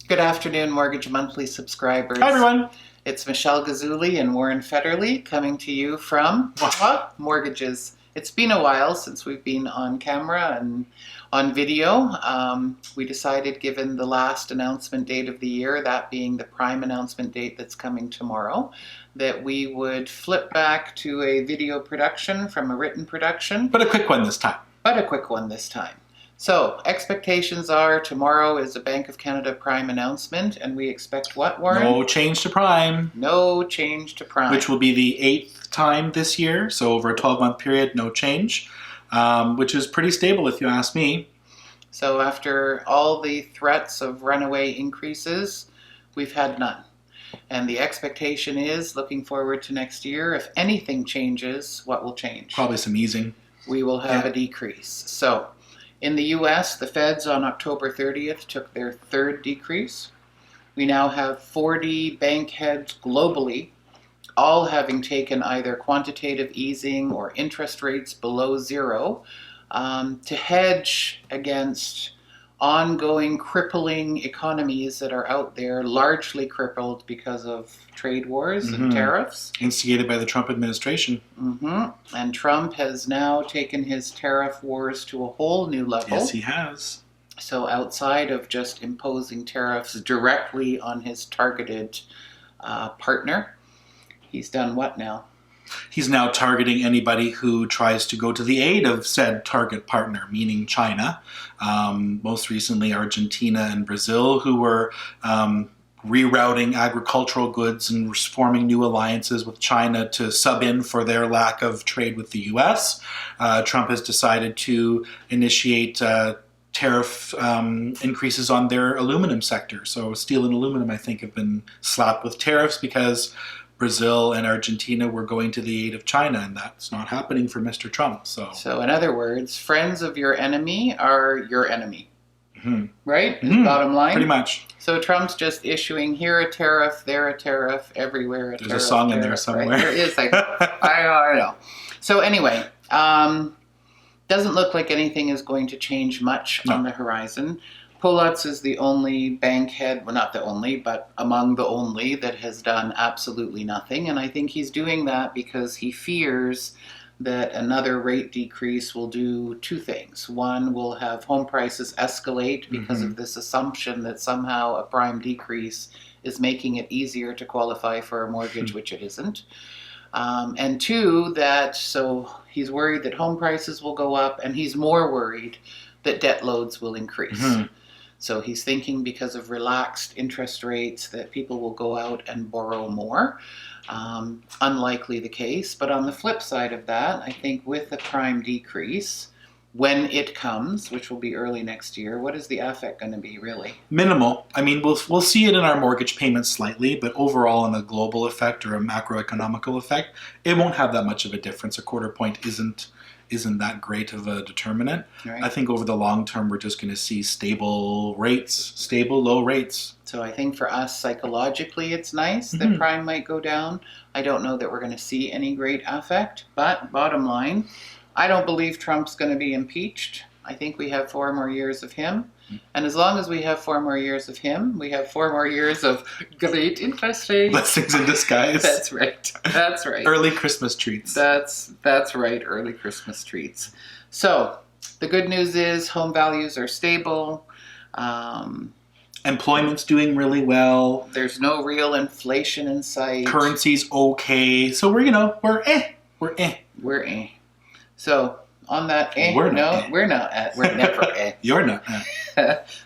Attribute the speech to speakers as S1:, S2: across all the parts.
S1: Good afternoon, Mortgage Monthly subscribers.
S2: Hi, everyone.
S1: It's Michelle Gazzulli and Warren Federley coming to you from Mortgages. It's been a while since we've been on camera and on video. We decided, given the last announcement date of the year, that being the prime announcement date that's coming tomorrow, that we would flip back to a video production from a written production.
S2: But a quick one this time.
S1: So, expectations are tomorrow is a Bank of Canada prime announcement, and we expect what, Warren?
S2: No change to prime.
S1: No change to prime.
S2: Which will be the 8th time this year, so over a 12-month period, no change, which is pretty stable if you ask me.
S1: So after all the threats of runaway increases, we've had none. And the expectation is, looking forward to next year, if anything changes, what will change?
S2: Probably some easing.
S1: We will have a decrease. So, in the U.S., the Feds on October 30th took their third decrease. We now have 40 bank heads globally, all having taken either quantitative easing or interest rates below zero to hedge against ongoing crippling economies that are out there, largely crippled because of trade wars and tariffs.
S2: Instigated by the Trump administration.
S1: And Trump has now taken his tariff wars to a whole new level.
S2: Yes, he has.
S1: So outside of just imposing tariffs directly on his targeted partner, he's done what now?
S2: He's now targeting anybody who tries to go to the aid of said target partner, meaning China. Most recently, Argentina and Brazil, who were rerouting agricultural goods and forming new alliances with China to sub in for their lack of trade with the U.S. Trump has decided to initiate tariff increases on their aluminum sector. So steel and aluminum, I think, have been slapped with tariffs because Brazil and Argentina were going to the aid of China, and that's not happening for Mr. Trump. So
S1: in other words, friends of your enemy are your enemy. Right? Bottom line?
S2: Pretty much.
S1: So Trump's just issuing here a tariff, there a tariff, everywhere a tariff.
S2: There's a song in there somewhere.
S1: Right? There is. I know. So anyway, doesn't look like anything is going to change much on the horizon. Polutz is the only bank head, well, not the only, but among the only that has done absolutely nothing. And I think he's doing that because he fears that another rate decrease will do two things. One, will have home prices escalate because of this assumption that somehow a prime decrease is making it easier to qualify for a mortgage, which it isn't. And two, so he's worried that home prices will go up, and he's more worried that debt loads will increase. So he's thinking because of relaxed interest rates that people will go out and borrow more. Unlikely the case. But on the flip side of that, I think with the prime decrease, when it comes, which will be early next year, what is the effect going to be, really? Minimal.
S2: I mean, we'll see it in our mortgage payments slightly, but overall in a global effect or a macroeconomical effect, it won't have that much of a difference. A quarter point isn't that great of a determinant.
S1: Right.
S2: I think over the long term, we're just going to see stable low rates.
S1: So I think for us, psychologically, it's nice that prime might go down. I don't know that we're going to see any great effect, but bottom line, I don't believe Trump's going to be impeached. I think we have 4 more years of him. And as long as we have 4 more years of him, we have 4 more years of great interest rates.
S2: Blessings in disguise.
S1: That's right. That's right.
S2: Early Christmas treats.
S1: That's right. Early Christmas treats. So the good news is home values are stable.
S2: Employment's doing really well.
S1: There's no real inflation in sight.
S2: Currency's okay. So we're
S1: So on that we're never
S2: You're not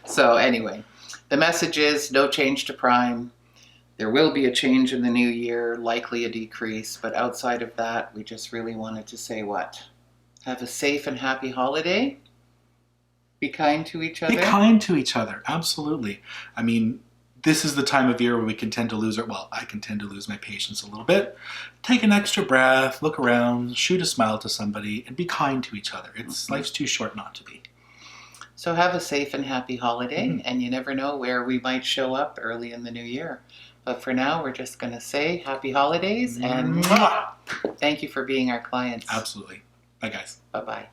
S1: So anyway, the message is no change to prime. There will be a change in the new year, likely a decrease, but outside of that, we just really wanted to say what? Have a safe and happy holiday. Be kind to each other.
S2: Be kind to each other, absolutely. I mean, this is the time of year where we can tend to lose I can tend to lose my patience a little bit. Take an extra breath, look around, shoot a smile to somebody, and be kind to each other. Life's too short not to be.
S1: So have a safe and happy holiday, and you never know where we might show up early in the new year. But for now, we're just going to say happy holidays, and thank you for being our clients.
S2: Absolutely. Bye, guys.
S1: Bye-bye.